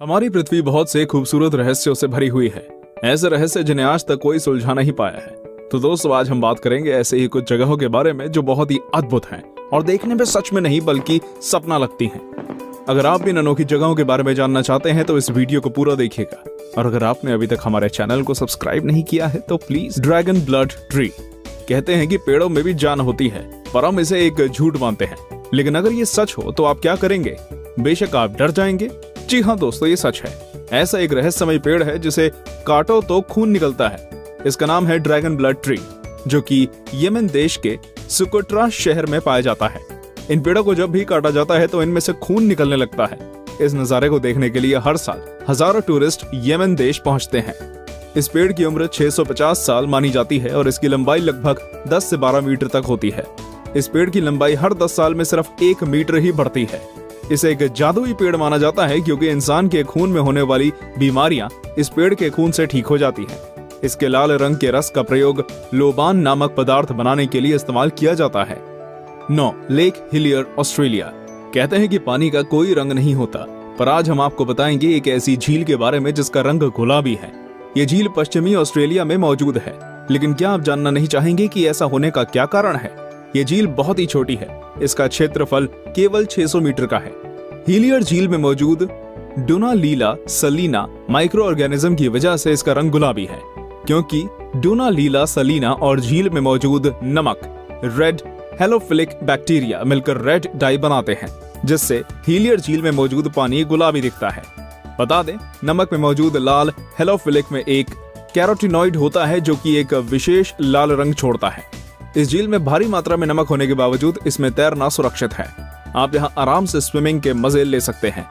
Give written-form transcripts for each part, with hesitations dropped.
हमारी पृथ्वी बहुत से खूबसूरत रहस्यों से भरी हुई है। ऐसे रहस्य जिन्हें आज तक कोई सुलझा नहीं पाया है। तो दोस्तों, आज हम बात करेंगे ऐसे ही कुछ जगहों के बारे में जो बहुत ही अद्भुत हैं और देखने में सच में नहीं बल्कि सपना लगती हैं। अगर आप भी इन अनोखी जगहों के बारे में जानना चाहते हैं तो इस वीडियो को पूरा देखिएगा। और अगर आपने अभी तक हमारे चैनल को सब्सक्राइब नहीं किया है तो प्लीज। Dragon blood tree. कहते हैं कि पेड़ों में भी जान होती है, पर हम इसे एक झूठ मानते हैं। लेकिन अगर ये सच हो तो आप क्या करेंगे? बेशक आप डर जाएंगे। जी हाँ दोस्तों, ये सच है। ऐसा एक रहस्यमय पेड़ है जिसे काटो तो खून निकलता है। इसका नाम है ड्रैगन ब्लड ट्री, जो कि यमन देश के सुकोट्रा शहर में पाया जाता है। इन पेड़ों को जब भी काटा जाता है तो इनमें से खून निकलने लगता है। इस नजारे को देखने के लिए हर साल हजारों टूरिस्ट यमन देश पहुंचते हैं। इस पेड़ की उम्र 650 साल मानी जाती है और इसकी लंबाई लगभग 10 से 12 मीटर तक होती है। इस पेड़ की लंबाई हर 10 साल में सिर्फ 1 मीटर ही बढ़ती है। इसे एक जादुई पेड़ माना जाता है क्योंकि इंसान के खून में होने वाली बीमारियां इस पेड़ के खून से ठीक हो जाती हैं। इसके लाल रंग के रस का प्रयोग लोबान नामक पदार्थ बनाने के लिए इस्तेमाल किया जाता है। 9. Lake Hillier, Australia. कहते हैं कि पानी का कोई रंग नहीं होता, पर आज हम आपको बताएंगे एक ऐसी झील के बारे में जिसका रंग गुलाबी है। ये झील पश्चिमी ऑस्ट्रेलिया में मौजूद है। लेकिन क्या आप जानना नहीं चाहेंगे कि ऐसा होने का क्या कारण है? ये झील बहुत ही छोटी है। इसका क्षेत्रफल केवल 600 मीटर का है। हिलियर झील में मौजूद डोनालीला सलीना माइक्रो ऑर्गेनिज्म की वजह से इसका रंग गुलाबी है, क्योंकि डोनालीला सलीना और झील में मौजूद नमक रेड हेलोफिलिक बैक्टीरिया मिलकर रेड डाई बनाते हैं, जिससे हिलियर झील में मौजूद पानी गुलाबी दिखता है। बता दें, नमक में मौजूद लाल हेलोफिलिक में एक कैरोटीनॉइड होता है जो कि एक विशेष लाल रंग छोड़ता है। इस झील में भारी मात्रा में नमक होने के बावजूद इसमें तैरना सुरक्षित है। आप यहाँ आराम से स्विमिंग के मजे ले सकते हैं।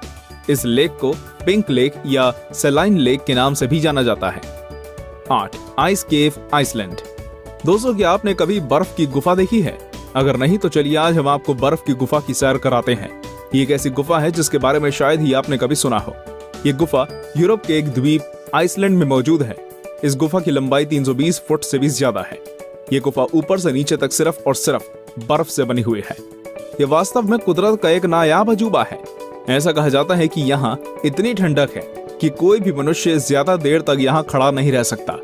इस लेक को पिंक लेक या सेलाइन लेक के नाम से भी जाना जाता है। 8. आइस केव, आइसलैंड। दोस्तों, क्या आपने कभी बर्फ की गुफा देखी है? अगर नहीं तो चलिए आज हम आपको बर्फ की गुफा की सैर कराते हैं। ये एक ऐसी गुफा है जिसके बारे में शायद ही आपने कभी सुना हो। ये गुफा यूरोप के एक द्वीप आइसलैंड में मौजूद है। इस गुफा की लंबाई 320 फुट से भी ज्यादा है। ये गुफा ऊपर से नीचे तक सिर्फ और सिर्फ बर्फ से बनी हुई है। ये वास्तव में कुदरत का एक नायाब अजूबा है। ऐसा कहा जाता है कि यहाँ इतनी ठंडक है कि कोई भी मनुष्य ज्यादा देर तक यहाँ खड़ा नहीं रह सकता।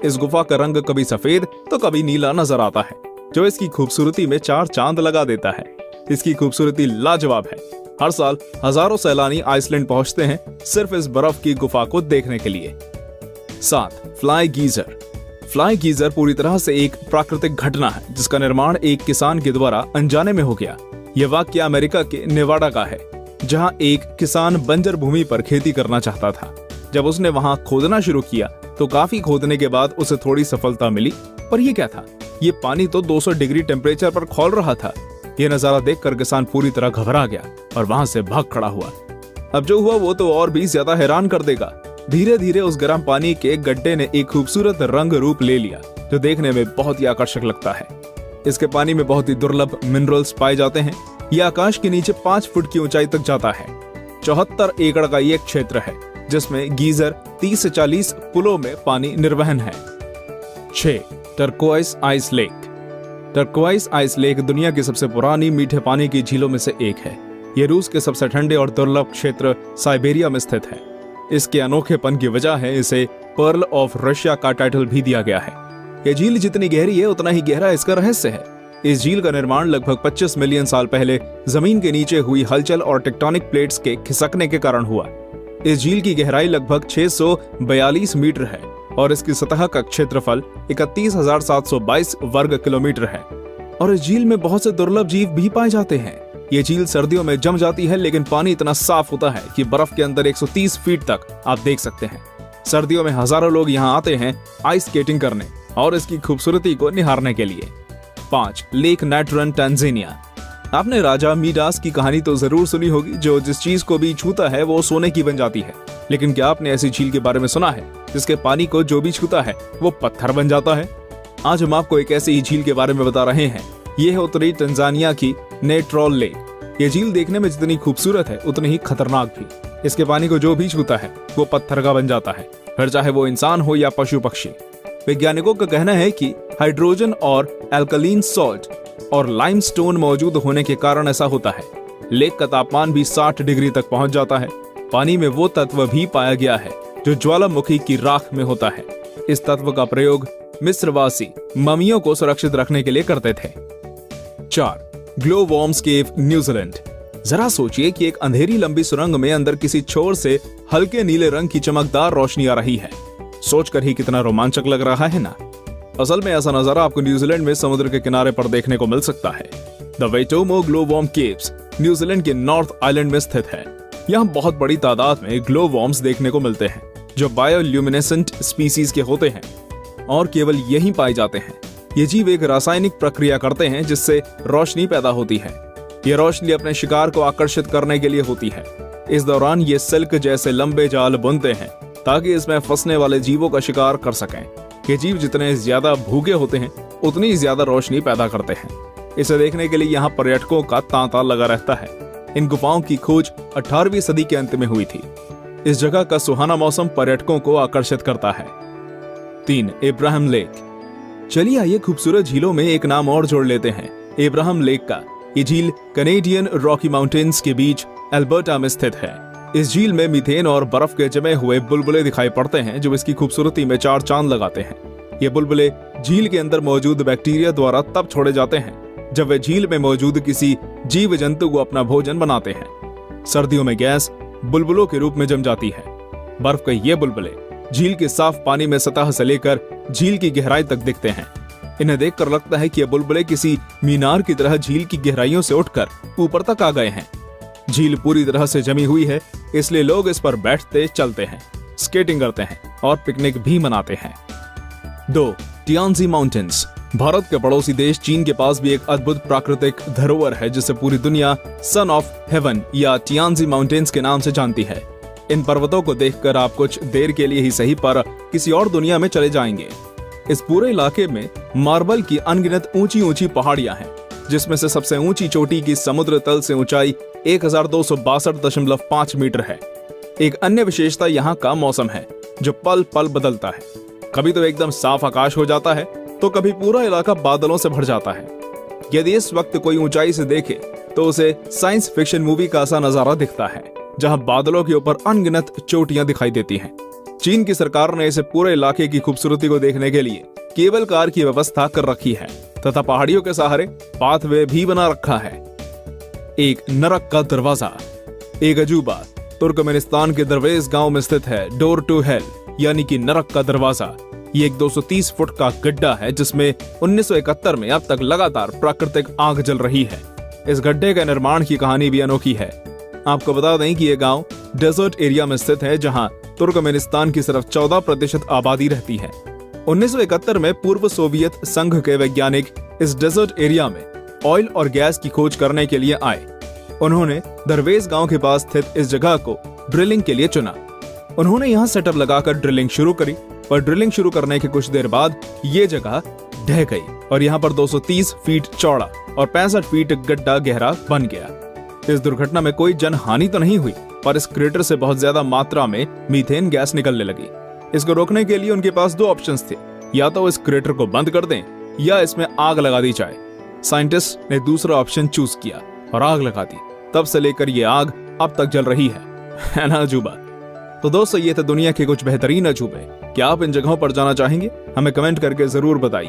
इस गुफा का रंग कभी सफेद तो कभी नीला नजर आता है, जो इसकी खूबसूरती में 4 चांद लगा देता है। इसकी खूबसूरती लाजवाब है। हर साल हजारों सैलानी आइसलैंड पहुंचते हैं सिर्फ इस बर्फ की गुफा को देखने के लिए। 7. Fly geyser. फ्लाई गीजर पूरी तरह से एक प्राकृतिक घटना है जिसका निर्माण एक किसान के द्वारा अनजाने में हो गया। यह वाकया अमेरिका के नेवाडा का है, जहां एक किसान बंजर भूमि पर खेती करना चाहता था। जब उसने वहां खोदना शुरू किया तो काफी खोदने के बाद उसे थोड़ी सफलता मिली। पर यह क्या था? ये पानी तो 200 डिग्री टेम्परेचर पर खौल रहा था। यह नजारा देखकर किसान पूरी तरह घबरा गया और वहां से भाग खड़ा हुआ। अब जो हुआ वो तो और भी ज्यादा हैरान कर देगा। धीरे धीरे उस गर्म पानी के गड्ढे ने एक खूबसूरत रंग रूप ले लिया, जो देखने में बहुत ही आकर्षक लगता है। इसके पानी में बहुत ही दुर्लभ मिनरल्स पाए जाते हैं। यह आकाश के नीचे 5 फुट की ऊंचाई तक जाता है। 74 एकड़ का ये क्षेत्र है जिसमें गीजर 30 से 40 पुलों में पानी निर्वहन है। 6. Turquoise ice lake. Turquoise ice lake दुनिया की सबसे पुरानी मीठे पानी की झीलों में से एक है। यह रूस के सबसे ठंडे और दुर्लभ क्षेत्र साइबेरिया में स्थित है। इसके अनोखेपन की वजह है इसे पर्ल ऑफ रशिया का टाइटल भी दिया गया है। यह झील जितनी गहरी है उतना ही गहरा इसका रहस्य है। इस झील का निर्माण लगभग 25 मिलियन साल पहले जमीन के नीचे हुई हलचल और टेक्टोनिक प्लेट्स के खिसकने के कारण हुआ। इस झील की गहराई लगभग 642 मीटर है और इसकी सतह का क्षेत्रफल 31,722 वर्ग किलोमीटर है। और इस झील में बहुत से दुर्लभ जीव भी पाए जाते हैं। ये झील सर्दियों में जम जाती है, लेकिन पानी इतना साफ होता है कि बर्फ के अंदर 130 फीट तक आप देख सकते हैं। सर्दियों में हजारों लोग यहाँ आते हैं आइस स्केटिंग करने और इसकी खूबसूरती को निहारने के लिए। 5. Lake Natron, Tanzania. आपने राजा मीडास की कहानी तो जरूर सुनी होगी, जो जिस चीज को भी छूता है वो सोने की बन जाती है। लेकिन क्या आपने ऐसी झील के बारे में सुना है जिसके पानी को जो भी छूता है वो पत्थर बन जाता है? आज हम आपको एक ऐसी ही झील के बारे में बता रहे हैं। ये है उत्तरी तंजानिया की नेट्रोल लेक। ये झील देखने में जितनी खूबसूरत है उतनी ही खतरनाक भी। इसके पानी को जो भी छूता है वो पत्थर का बन जाता है, फिर चाहे वो इंसान हो या पशु पक्षी। वैज्ञानिकों का कहना है कि हाइड्रोजन और एल्कलीन सॉल्ट और लाइमस्टोन मौजूद होने के कारण ऐसा होता है। लेक का तापमान भी 60 डिग्री तक पहुंच जाता है। पानी में वो तत्व भी पाया गया है जो ज्वालामुखी की राख में होता है। इस तत्व का प्रयोग मिस्रवासी ममियों को सुरक्षित रखने के लिए करते थे। 4. ग्लो वॉर्म्स केव, न्यूजीलैंड। जरा सोचिए कि एक अंधेरी लंबी सुरंग में अंदर किसी छोर से हल्के नीले रंग की चमकदार रोशनी आ रही है। सोचकर ही कितना रोमांचक लग रहा है ना। असल में ऐसा नजारा आपको न्यूजीलैंड में समुद्र के किनारे पर देखने को मिल सकता है। The Waitomo glow worm caves New Zealand के नॉर्थ आइलैंड में स्थित है। यहाँ बहुत बड़ी तादाद में ग्लो वॉर्म्स देखने को मिलते हैं जो बायोल्यूमिनेसेंट स्पीसीज के होते हैं और केवल यहीं पाए जाते हैं। ये जीव एक रासायनिक प्रक्रिया करते हैं जिससे रोशनी पैदा होती है। ये रोशनी अपने शिकार को आकर्षित करने के लिए होती है। इस दौरान ये सिल्क जैसे लंबे जाल बुनते हैं ताकि इसमें फंसने वाले जीवों का शिकार कर सकें। ये जीव जितने ज्यादा भूखे होते हैं उतनी ज्यादा रोशनी पैदा करते हैं। इसे देखने के लिए यहाँ पर्यटकों का तांता लगा रहता है। इन गुफाओं की खोज 18वीं सदी के अंत में हुई थी। इस जगह का सुहाना मौसम पर्यटकों को आकर्षित करता है। 3. इब्राहिम लेक। चलिए आइए खूबसूरत झीलों में एक नाम और जोड़ लेते हैं, इब्राहिम लेक का। ये झील कनेडियन रॉकी माउंटेन्स के बीच अल्बर्टा में स्थित है। इस झील में मीथेन और बर्फ के जमे हुए बुलबुले दिखाई पड़ते हैं जो इसकी खूबसूरती में 4 चांद लगाते हैं। ये बुलबुले झील के अंदर मौजूद बैक्टीरिया द्वारा तब छोड़े जाते हैं जब वे झील में मौजूद किसी जीव जंतु को अपना भोजन बनाते हैं। सर्दियों में गैस बुलबुलों के रूप में जम जाती है। बर्फ के ये बुलबुले झील के साफ पानी में सतह से लेकर झील की गहराई तक दिखते हैं। इन्हें देखकर लगता है कि ये बुलबुले किसी मीनार की तरह झील की गहराइयों से उठकर ऊपर तक आ गए हैं। झील पूरी तरह से जमी हुई है, इसलिए लोग इस पर बैठते, चलते हैं, स्केटिंग करते हैं और पिकनिक भी मनाते हैं। 2. टियानजी माउंटेन्स। भारत के पड़ोसी देश चीन के पास भी एक अद्भुत प्राकृतिक धरोहर है जिसे पूरी दुनिया सन ऑफ हेवन या टियानजी माउंटेन्स के नाम से जानती है। इन पर्वतों को देखकर आप कुछ देर के लिए ही सही पर किसी और दुनिया में चले जाएंगे। इस पूरे इलाके में मार्बल की अनगिनत ऊंची ऊंची पहाड़ियां हैं, जिसमें से सबसे ऊंची चोटी की समुद्र तल से ऊंचाई 1262.5 मीटर है। एक अन्य विशेषता यहाँ का मौसम है जो पल पल बदलता है। कभी तो एकदम साफ आकाश हो जाता है तो कभी पूरा इलाका बादलों से भर जाता है। यदि इस वक्त कोई ऊंचाई से देखे तो उसे साइंस फिक्शन मूवी का सा नजारा दिखता है जहां बादलों के ऊपर अनगिनत चोटियां दिखाई देती हैं। चीन की सरकार ने इसे पूरे इलाके की खूबसूरती को देखने के लिए केबल कार की व्यवस्था कर रखी है तथा पहाड़ियों के सहारे पाथवे भी बना रखा है। एक नरक का दरवाजा। एक अजूबा तुर्कमेनिस्तान के दरवेज गांव में स्थित है डोर टू हेल यानी कि नरक का दरवाजा। ये एक 230 फुट का गड्ढा है जिसमें 1971 में अब तक लगातार प्राकृतिक आग जल रही है। इस गड्ढे के निर्माण की कहानी भी अनोखी है। आपको बता दें कि यह गांव डेजर्ट एरिया में स्थित है जहां तुर्कमेनिस्तान की सिर्फ 14% आबादी रहती है। 1971 में पूर्व सोवियत संघ के वैज्ञानिक इस डेजर्ट एरिया में ऑयल और गैस की खोज करने के लिए आए। उन्होंने दरवेज गांव के पास स्थित इस जगह को ड्रिलिंग के लिए चुना। उन्होंने यहाँ सेटअप लगाकर ड्रिलिंग शुरू करी, पर ड्रिलिंग शुरू करने के कुछ देर बाद ये जगह ढह गई और यहाँ पर 230 फीट चौड़ा और 65 फीट गड्ढा गहरा बन गया। इस दुर्घटना में कोई जनहानि तो नहीं हुई, पर इस क्रेटर से बहुत ज्यादा मात्रा में मीथेन गैस निकलने लगी। इसको रोकने के लिए उनके पास 2 ऑप्शंस थे, या तो इस क्रेटर को बंद कर दें या इसमें आग लगा दी जाए। साइंटिस्ट ने दूसरा ऑप्शन चूज किया और आग लगा दी। तब से लेकर ये आग अब तक जल रही है ना अजूबा? तो दोस्तों, ये थे दुनिया के कुछ बेहतरीन अजूबे। क्या आप इन जगहों पर जाना चाहेंगे? हमें कमेंट करके जरूर बताइए।